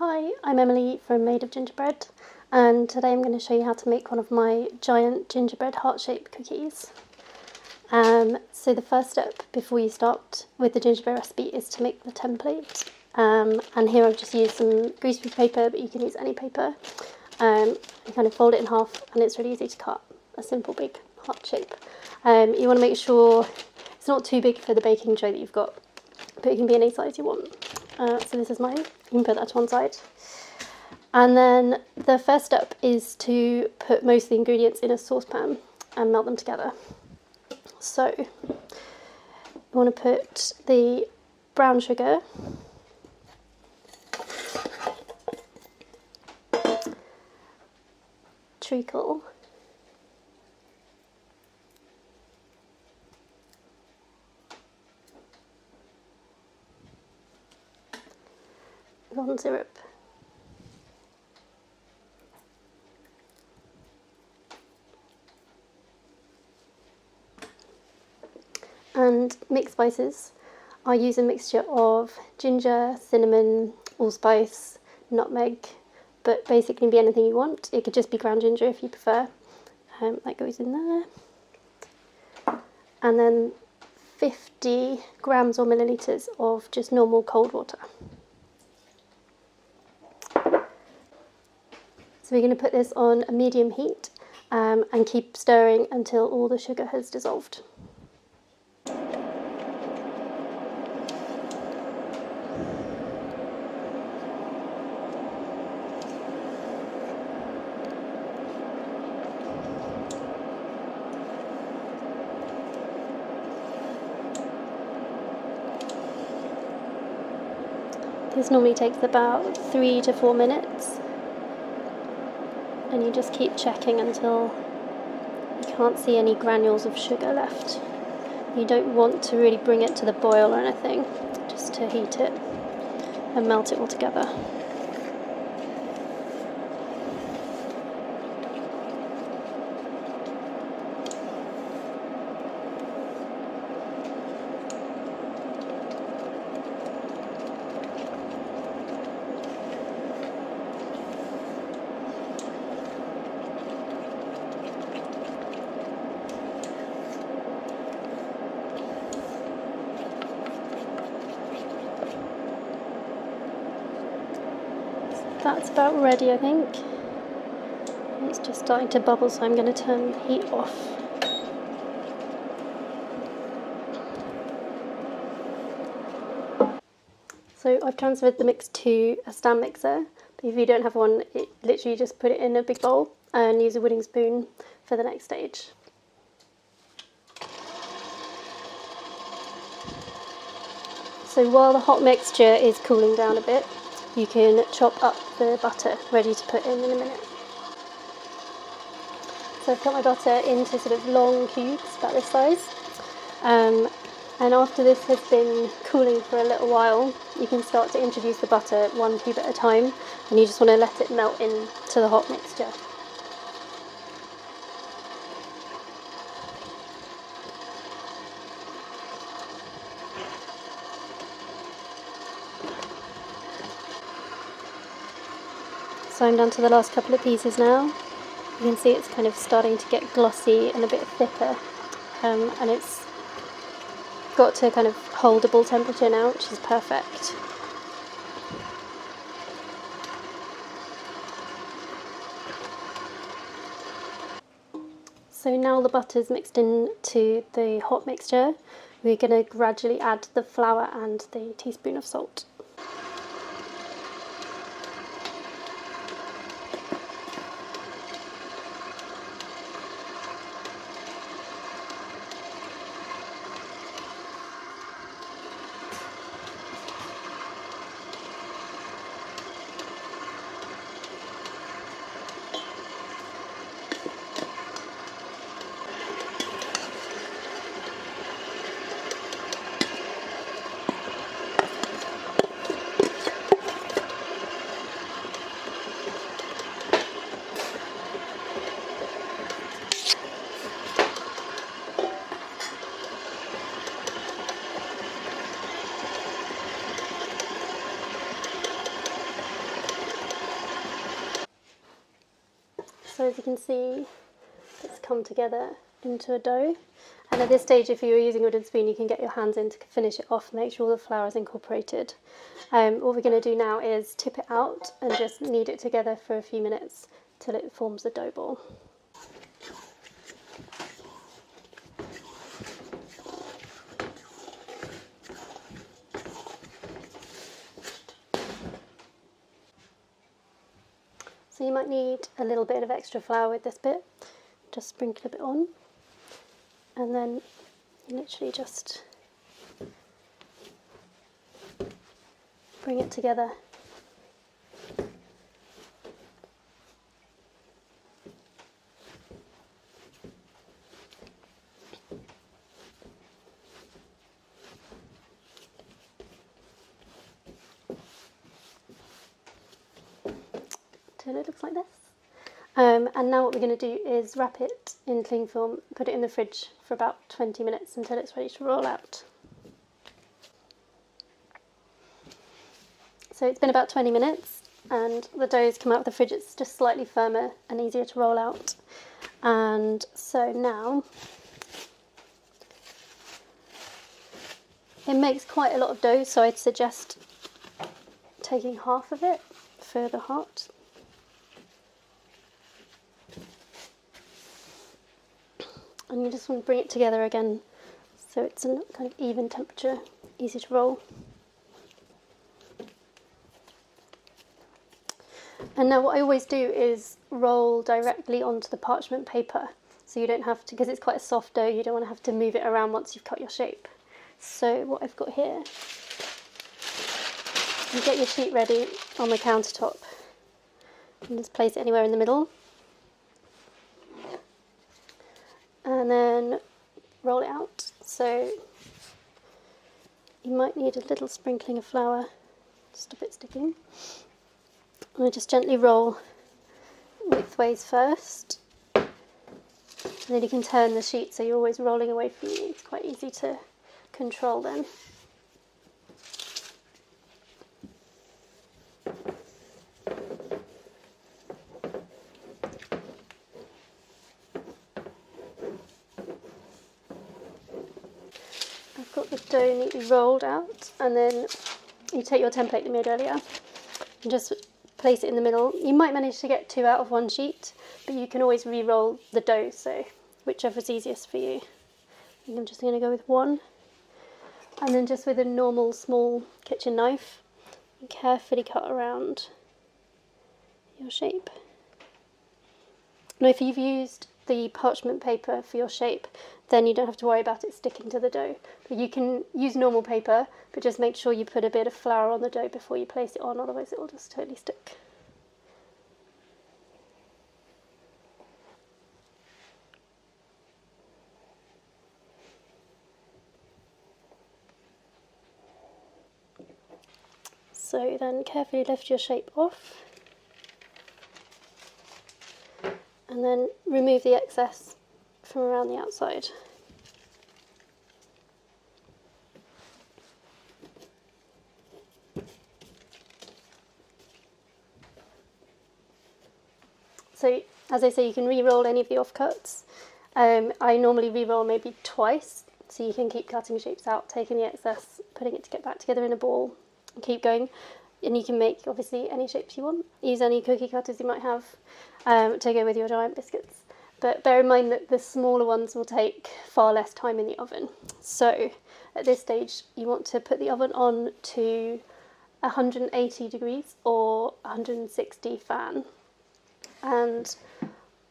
Hi, I'm Emily from Made of Gingerbread, and today I'm going to show you how to make one of my giant gingerbread heart-shaped cookies. So the first step before you start with the gingerbread recipe is to make the template. And here I've just used some greaseproof paper, but you can use any paper. You kind of fold it in half and it's really easy to cut, a simple big heart shape. You want to make sure it's not too big for the baking tray that you've got, but it can be any size you want. So this is mine. You can put that to one side. And then the first step is to put most of the ingredients in a saucepan and melt them together. So you want to put the brown sugar, treacle, corn syrup, and mixed spices. I use a mixture of ginger, cinnamon, allspice, nutmeg, but basically can be anything you want. It could just be ground ginger if you prefer. That goes in there. And then 50 grams or millilitres of just normal cold water. So we're going to put this on a medium heat and keep stirring until all the sugar has dissolved. This normally takes about 3 to 4 minutes, and you just keep checking until you can't see any granules of sugar left. You don't want to really bring it to the boil or anything, just to heat it and melt it all together. That's about ready, I think. It's just starting to bubble, so I'm going to turn the heat off. So I've transferred the mix to a stand mixer, but if you don't have one, literally just put it in a big bowl and use a wooden spoon for the next stage. So while the hot mixture is cooling down a bit, you can chop up the butter ready to put in a minute. So I've cut my butter into sort of long cubes, about this size. And after this has been cooling for a little while, you can start to introduce the butter one cube at a time, and you just want to let it melt into the hot mixture. So I'm down to the last couple of pieces now. You can see it's kind of starting to get glossy and a bit thicker, and it's got to kind of holdable temperature now, which is perfect. So now the butter's mixed into the hot mixture, we're going to gradually add the flour and the teaspoon of salt. So as you can see, it's come together into a dough. And at this stage, if you're using a wooden spoon, you can get your hands in to finish it off, make sure all the flour is incorporated. What we're going to do now is tip it out and just knead it together for a few minutes till it forms a dough ball. So you might need a little bit of extra flour with this bit. Just sprinkle a bit on, and then you literally just bring it together. Till it looks like this. And now what we're going to do is wrap it in cling film, put it in the fridge for about 20 minutes until it's ready to roll out. So it's been about 20 minutes and the dough's come out of the fridge. It's just slightly firmer and easier to roll out. And so now it makes quite a lot of dough, so I'd suggest taking half of it for the heart. And you just want to bring it together again so it's a kind of even temperature, easy to roll. And now what I always do is roll directly onto the parchment paper, so you don't have to, because it's quite a soft dough, you don't want to have to move it around once you've cut your shape. So what I've got here, you get your sheet ready on the countertop and just place it anywhere in the middle. And then roll it out. So you might need a little sprinkling of flour to stop it sticking. And I just gently roll widthways first. And then you can turn the sheet so you're always rolling away from you. It's quite easy to control then. I've got the dough neatly rolled out, and then you take your template you made earlier and just place it in the middle. You might manage to get 2 out of 1 sheet, but you can always re-roll the dough, so whichever's easiest for you. I think I'm just going to go with 1, and then just with a normal small kitchen knife, you carefully cut around your shape. Now if you've used the parchment paper for your shape, then you don't have to worry about it sticking to the dough. But you can use normal paper, but just make sure you put a bit of flour on the dough before you place it on, otherwise it will just totally stick. So then carefully lift your shape off, and then remove the excess from around the outside. So as I say, you can re-roll any of the offcuts. I normally re-roll maybe twice, so you can keep cutting shapes out, taking the excess, putting it to get back together in a ball, and keep going. And you can make obviously any shapes you want. Use any cookie cutters you might have to go with your giant biscuits. But bear in mind that the smaller ones will take far less time in the oven. So at this stage you want to put the oven on to 180 degrees or 160 fan. And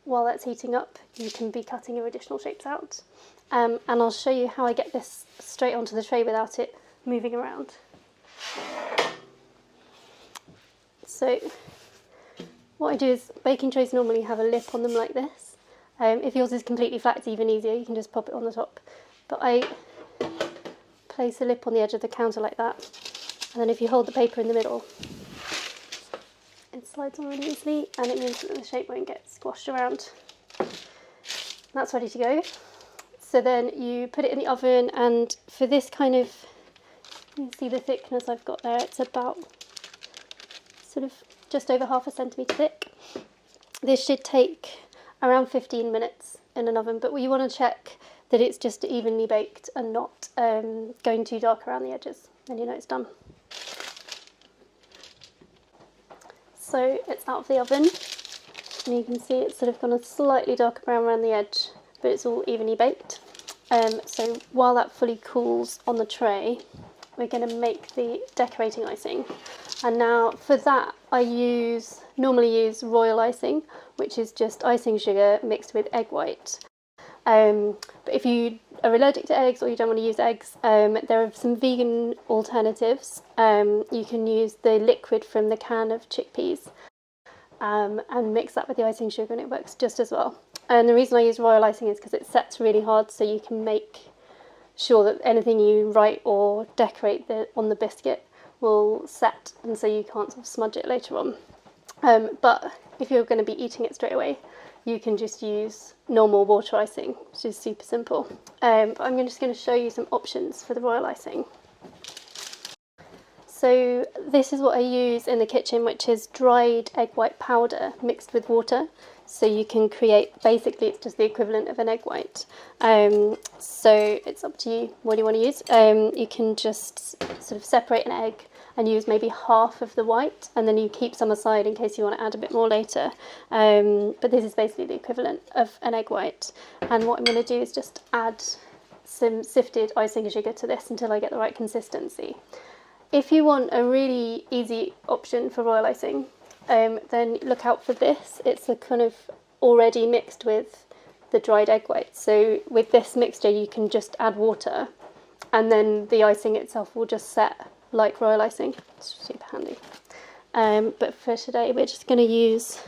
while that's heating up, you can be cutting your additional shapes out. And I'll show you how I get this straight onto the tray without it moving around. So what I do is, baking trays normally have a lip on them like this. If yours is completely flat, it's even easier, you can just pop it on the top. But I place a lip on the edge of the counter like that, and then if you hold the paper in the middle, it slides on really easily, and it means that the shape won't get squashed around. That's ready to go. So then you put it in the oven, and for this kind of, you can see the thickness I've got there, it's about sort of just over 1/2 centimetre thick. This should take around 15 minutes in an oven, but you want to check that it's just evenly baked and not going too dark around the edges, and you know it's done. So it's out of the oven, and you can see it's sort of gone a slightly darker brown around the edge, but it's all evenly baked. So while that fully cools on the tray, we're going to make the decorating icing. And now for that, I normally use Royal Icing, which is just icing sugar mixed with egg white. But if you are allergic to eggs or you don't want to use eggs, there are some vegan alternatives. You can use the liquid from the can of chickpeas and mix that with the icing sugar, and it works just as well. And the reason I use Royal Icing is because it sets really hard, so you can make sure that anything you write or decorate on the biscuit will set, and so you can't sort of smudge it later on. But if you're going to be eating it straight away, you can just use normal water icing, which is super simple. But I'm just going to show you some options for the Royal Icing. So this is what I use in the kitchen, which is dried egg white powder mixed with water. So you can create, basically it's just the equivalent of an egg white. So it's up to you what you want to use. You can just sort of separate an egg and use maybe half of the white, and then you keep some aside in case you want to add a bit more later. But this is basically the equivalent of an egg white. And what I'm going to do is just add some sifted icing sugar to this until I get the right consistency. If you want a really easy option for Royal Icing, then look out for this. It's a kind of already mixed with the dried egg white. So with this mixture, you can just add water, and then the icing itself will just set like Royal Icing. It's super handy. But for today, we're just going to use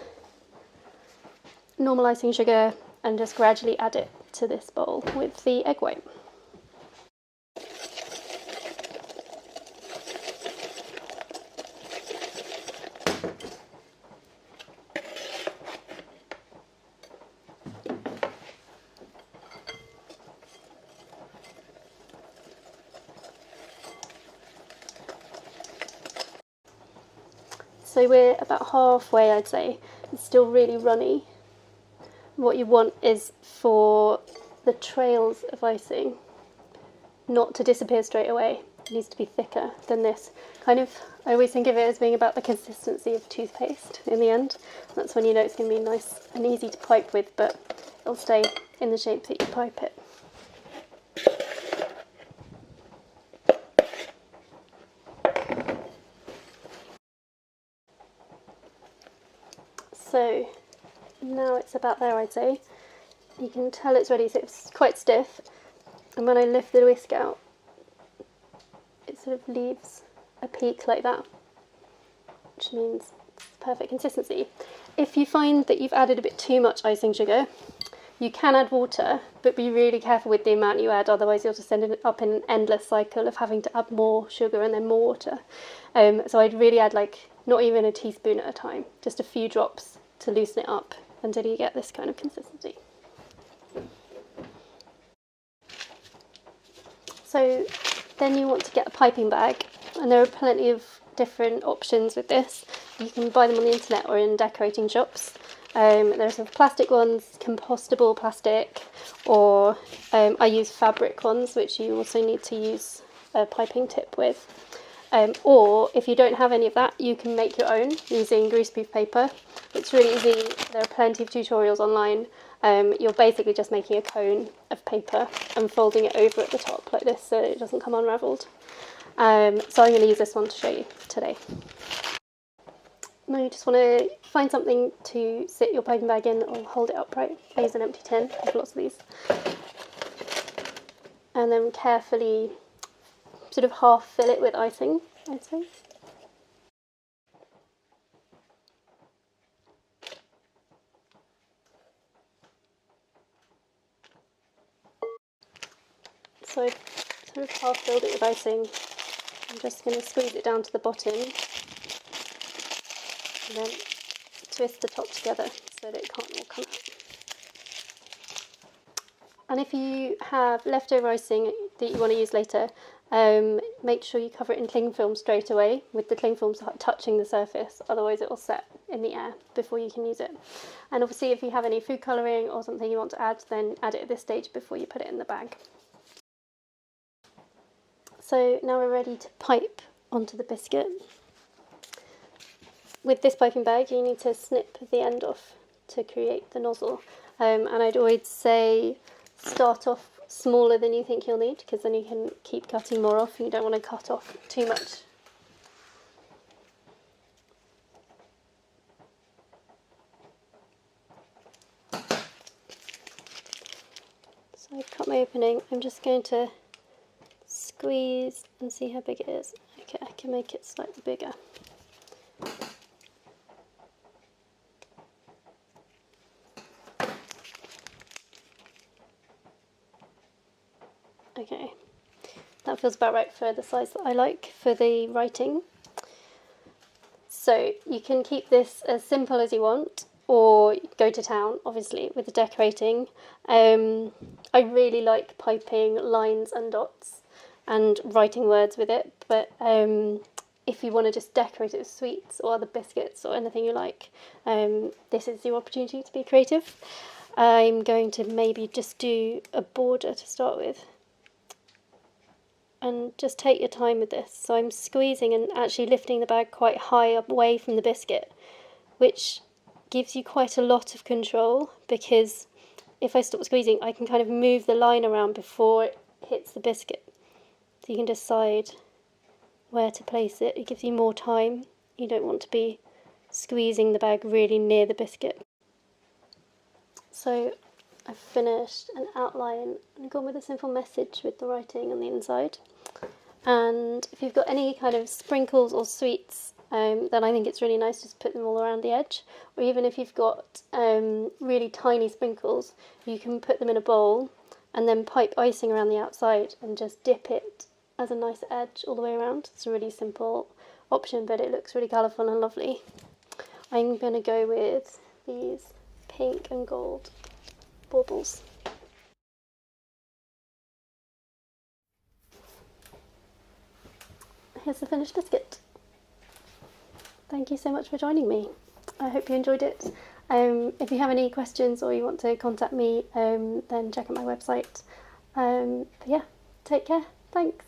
normal icing sugar and just gradually add it to this bowl with the egg white. So we're about halfway, I'd say. It's still really runny. What you want is for the trails of icing not to disappear straight away. It needs to be thicker than this. I always think of it as being about the consistency of toothpaste in the end. That's when you know it's going to be nice and easy to pipe with, but it'll stay in the shape that you pipe it. So now it's about there, I'd say. You can tell it's ready, so it's quite stiff. And when I lift the whisk out, it sort of leaves a peak like that, which means it's perfect consistency. If you find that you've added a bit too much icing sugar, you can add water, but be really careful with the amount you add, otherwise you'll just end up in an endless cycle of having to add more sugar and then more water. So I'd really add not even a teaspoon at a time, just a few drops to loosen it up until you get this kind of consistency. So then you want to get a piping bag, and there are plenty of different options with this. You can buy them on the internet or in decorating shops. There's sort of plastic ones, compostable plastic, or I use fabric ones, which you also need to use a piping tip with. Or if you don't have any of that, you can make your own using greaseproof paper. It's really easy. There are plenty of tutorials online. You're basically just making a cone of paper and folding it over at the top like this so it doesn't come unravelled. So I'm going to use this one to show you today. Now you just want to find something to sit your piping bag in or hold it upright. I use an empty tin. I have lots of these. And then carefully sort of half fill it with icing, I'd say. So I've sort of half filled it with icing. I'm just going to squeeze it down to the bottom and then twist the top together so that it can't all come out. And if you have leftover icing that you want to use later, make sure you cover it in cling film straight away with the cling film touching the surface, otherwise it will set in the air before you can use it. And obviously if you have any food colouring or something you want to add, then add it at this stage before you put it in the bag. So now we're ready to pipe onto the biscuit. With this piping bag you need to snip the end off to create the nozzle, and I'd always say start off smaller than you think you'll need, because then you can keep cutting more off and you don't want to cut off too much. So I've cut my opening. I'm just going to squeeze and see how big it is. Okay, I can make it slightly bigger. Okay, that feels about right for the size that I like for the writing. So you can keep this as simple as you want, or go to town, obviously, with the decorating. I really like piping lines and dots and writing words with it, but if you want to just decorate it with sweets or other biscuits or anything you like, this is your opportunity to be creative. I'm going to maybe just do a border to start with. And just take your time with this. So I'm squeezing and actually lifting the bag quite high up away from the biscuit, which gives you quite a lot of control, because if I stop squeezing I can kind of move the line around before it hits the biscuit. So you can decide where to place it. It gives you more time. You don't want to be squeezing the bag really near the biscuit. So I've finished an outline and gone with a simple message with the writing on the inside. And if you've got any kind of sprinkles or sweets, then I think it's really nice just to put them all around the edge. Or even if you've got really tiny sprinkles, you can put them in a bowl and then pipe icing around the outside and just dip it as a nice edge all the way around. It's a really simple option, but it looks really colourful and lovely. I'm going to go with these pink and gold baubles. Here's the finished biscuit. Thank you so much for joining me. I hope you enjoyed it. If you have any questions or you want to contact me, then check out my website. But yeah, take care. Thanks.